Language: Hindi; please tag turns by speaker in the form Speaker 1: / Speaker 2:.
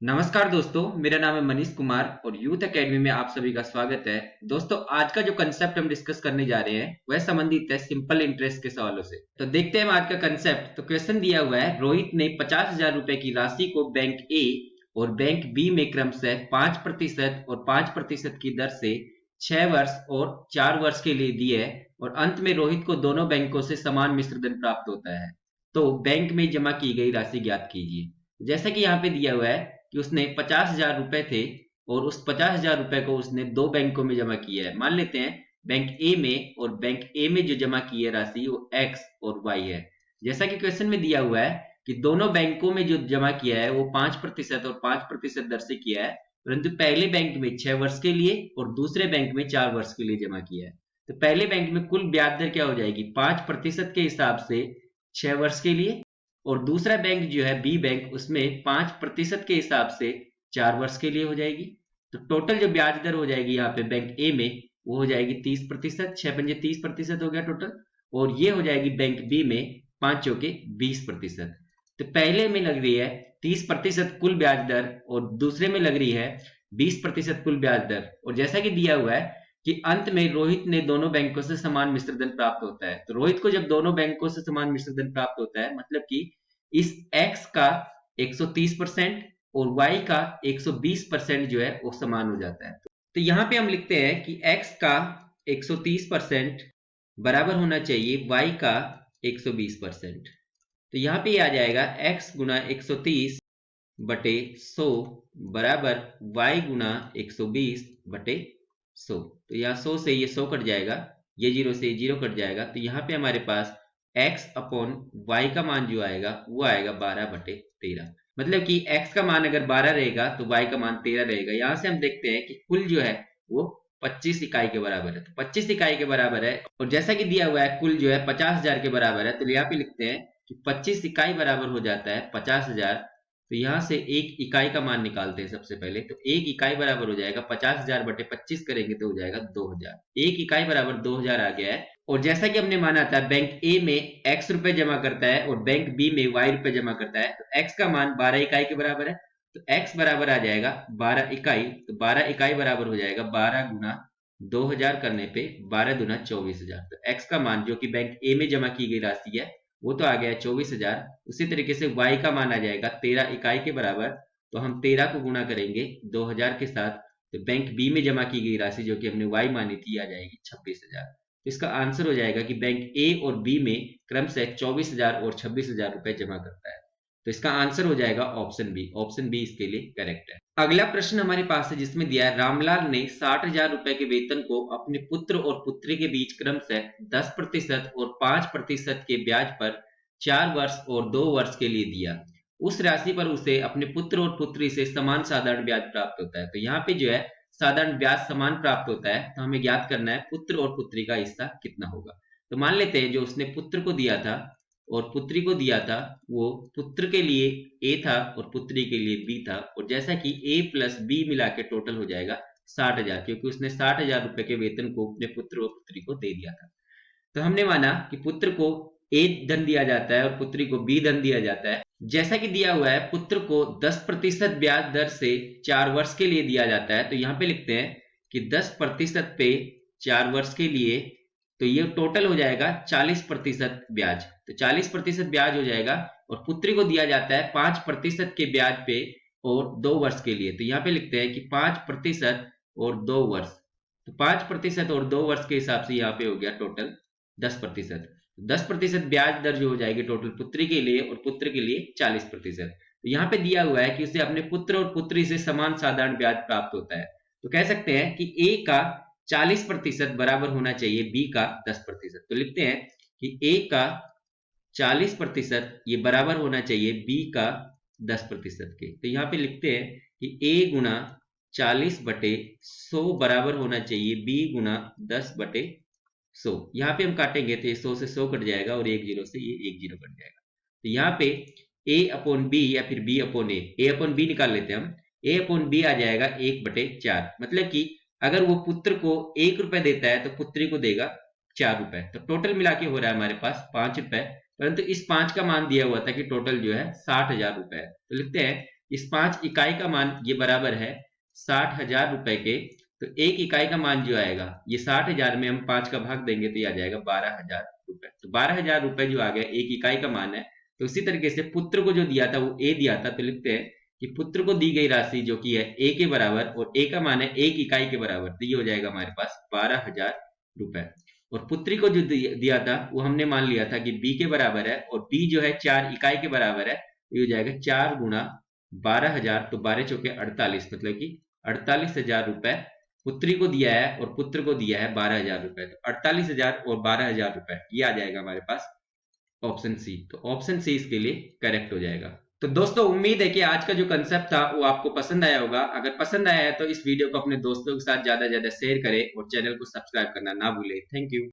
Speaker 1: नमस्कार दोस्तों, मेरा नाम है मनीष कुमार और यूथ एकेडमी में आप सभी का स्वागत है। दोस्तों, आज का जो कंसेप्ट हम डिस्कस करने जा रहे हैं वह संबंधित है सिंपल इंटरेस्ट के सवालों से। तो देखते हैं हम आज का कंसेप्ट। तो क्वेश्चन दिया हुआ है, रोहित ने 50,000 रुपए की राशि को बैंक ए और बैंक बी में क्रमशः 5% और 5% की दर से 6 वर्ष और 4 वर्ष के लिए दी है और अंत में रोहित को दोनों बैंकों से समान मिश्र धन प्राप्त होता है। तो बैंक में जमा की गई राशि ज्ञात कीजिए। जैसा कि यहाँ पे दिया हुआ है कि उसने 50,000 रुपए थे और उस 50,000 रुपए को उसने दो बैंकों में जमा किया है। मान लेते हैं बैंक ए में, और बैंक ए में जो जमा की है राशि वो एक्स और वाई है। जैसा कि क्वेश्चन में दिया हुआ है कि दोनों बैंकों में जो जमा किया है वो 5% और 5% दर से किया है, परंतु पहले बैंक में 6 वर्ष के लिए और दूसरे बैंक में 4 वर्ष के लिए जमा किया है। तो पहले बैंक में कुल ब्याज दर क्या हो जाएगी? 5% के हिसाब से 6 वर्ष के लिए, और दूसरा बैंक जो है बी बैंक, उसमें 5% के हिसाब से 4 वर्ष के लिए हो जाएगी। तो टोटल जो ब्याज दर हो जाएगी यहाँ पे बैंक ए में वो हो जाएगी 30%, 6 पंजे 30% हो गया टोटल। और ये हो जाएगी बैंक बी में 5 चौके 20%। तो पहले में लग रही है 30% कुल ब्याज दर और दूसरे में लग रही है 20% कुल ब्याज दर। और जैसा कि दिया हुआ है कि अंत में रोहित ने दोनों बैंकों से समान मिश्र धन प्राप्त होता है। तो रोहित को जब दोनों बैंकों से समान मिश्र धन प्राप्त होता है, मतलब कि इस x का 130% और y का 120% जो है वो समान हो जाता है। तो यहाँ पे हम लिखते हैं कि x का 130% बराबर होना चाहिए y का 120%। तो यहाँ पे आ जाएगा x गुना 130 बटे 100 बराबर y गुना 120 बटे 100। तो यहाँ 100 से ये 100 कट जाएगा, ये 0 से 0 कट जाएगा। तो यहाँ पे हमारे पास x अपॉन y का मान जो आएगा वो आएगा 12/13। मतलब कि x का मान अगर 12 रहेगा तो y का मान 13 रहेगा। यहाँ से हम देखते हैं कि कुल जो है वो 25 इकाई के बराबर है। तो 25 इकाई के बराबर है, और जैसा कि दिया हुआ है कुल जो है 50,000 के बराबर है, तो यहाँ पे लिखते हैं कि 25 इकाई बराबर हो जाता है 50,000। तो यहाँ से एक इकाई का मान निकालते हैं सबसे पहले। तो एक इकाई बराबर हो जाएगा 50,000 बटे 25 करेंगे तो हो जाएगा 2,000। एक इकाई बराबर 2,000 आ गया है। और जैसा कि हमने माना था बैंक ए में x रुपए जमा करता है और बैंक बी में y रुपए जमा करता है, तो x का मान 12 इकाई के बराबर है। तो x बराबर आ जाएगा 12 इकाई। तो 12 इकाई बराबर हो जाएगा 12 गुना 2,000 करने पे 12 दुना 24,000। तो x का मान जो कि बैंक ए में जमा की गई राशि है वो तो आ गया 24,000। उसी तरीके से y का मान आ जाएगा 13 इकाई के बराबर। तो हम 13 को गुणा करेंगे 2,000 के साथ, तो बैंक बी में जमा की गई राशि जो कि हमने y मानी थी आ जाएगी 26,000। तो इसका आंसर हो जाएगा कि बैंक ए और बी में क्रमशः 24,000 और 26,000 रुपए जमा करता है। तो इसका आंसर हो जाएगा ऑप्शन बी। ऑप्शन बी इसके लिए करेक्ट है। अगला प्रश्न हमारे पास है जिसमें दिया है, रामलाल ने 60,000 रुपए के वेतन को अपने पुत्र और पुत्री के बीच क्रमशः 10% और 5% के ब्याज पर 4 वर्ष और 2 वर्ष के लिए दिया। उस राशि पर उसे अपने पुत्र और पुत्री से समान साधारण ब्याज प्राप्त होता है। तो यहाँ पे जो है साधारण ब्याज समान प्राप्त होता है, तो हमें ज्ञात करना है पुत्र और पुत्री का हिस्सा कितना होगा। तो मान लेते हैं जो उसने पुत्र को दिया था और पुत्री को दिया था, वो पुत्र के लिए ए था और पुत्री के लिए बी था। और जैसा कि ए प्लस बी मिला के टोटल हो जाएगा 60,000, क्योंकि उसने 60,000 रुपए के वेतन को अपने पुत्र और पुत्री को दे दिया था। तो हमने माना कि पुत्र को ए धन दिया जाता है और पुत्री को बी धन दिया जाता है। जैसा कि दिया हुआ है पुत्र को 10% ब्याज दर से 4 वर्ष के लिए दिया जाता है, तो यहाँ पे लिखते हैं कि 10% पे 4 वर्ष के लिए, तो ये टोटल हो जाएगा 40% ब्याज। तो 40% ब्याज हो जाएगा। और पुत्री को दिया जाता है 5% के ब्याज पे और 2 वर्ष के लिए, तो यहाँ पे लिखते हैं कि 5% और 2 वर्ष। तो 5% और 2 वर्ष के हिसाब से यहाँ पे हो गया टोटल 10%। 10% ब्याज दर जो हो जाएगी टोटल पुत्री के लिए और पुत्र के लिए 40%। तो यहाँ पे दिया हुआ है कि उसे अपने पुत्र और पुत्री से समान साधारण ब्याज प्राप्त होता है। तो कह सकते हैं कि ए का 40% बराबर होना चाहिए बी का 10%। तो लिखते हैं कि ए का 40% ये बराबर होना चाहिए बी का 10% के। तो यहाँ पे लिखते हैं कि ए गुना 40/100 बराबर होना चाहिए बी गुना 10/100। यहाँ पे हम काटेंगे तो ये 100 से 100 कट जाएगा और एक जीरो से ये एक जीरो कट जाएगा। तो यहाँ पे ए अपॉन बी या फिर बी अपॉन ए अपॉन बी निकाल लेते हैं हम। ए अपॉन बी आ जाएगा 1/4। मतलब कि अगर वो पुत्र को 1 रुपए देता है तो पुत्री को देगा 4 रुपए। तो टोटल मिला के हो रहा है हमारे पास 5 रुपए, परंतु इस 5 का मान दिया हुआ था कि टोटल जो है 60,000 रुपए है। तो लिखते हैं इस 5 इकाई का मान ये बराबर है 60,000 रुपए के। तो एक इकाई का मान जो आएगा ये 60,000 में हम 5 का भाग देंगे तो ये आ जाएगा 12,000 रुपए। तो 12,000 रुपए जो आ गया एक इकाई का मान है। तो इसी तरीके से पुत्र को जो दिया था वो ए दिया था, तो लिखते हैं कि पुत्र को दी गई राशि जो कि है ए के बराबर और ए का मान है एक इकाई के बराबर, तो ये हो जाएगा हमारे पास 12,000 रुपए। और पुत्री को जो दिया था वो हमने मान लिया था कि बी के बराबर है और बी जो है 4 इकाई के बराबर है, तो ये हो जाएगा 4 गुणा 12,000, तो 12 चौके 48, मतलब कि 48,000 रुपए पुत्री को दिया है और पुत्र को दिया है 12,000 रुपए। तो 48,000 और 12,000 रुपए ये आ जाएगा हमारे पास ऑप्शन सी। तो ऑप्शन सी इसके लिए करेक्ट हो जाएगा। तो दोस्तों उम्मीद है कि आज का जो कंसेप्ट था वो आपको पसंद आया होगा। अगर पसंद आया है तो इस वीडियो को अपने दोस्तों के साथ ज्यादा से ज्यादा शेयर करें और चैनल को सब्सक्राइब करना ना भूलें। Thank you.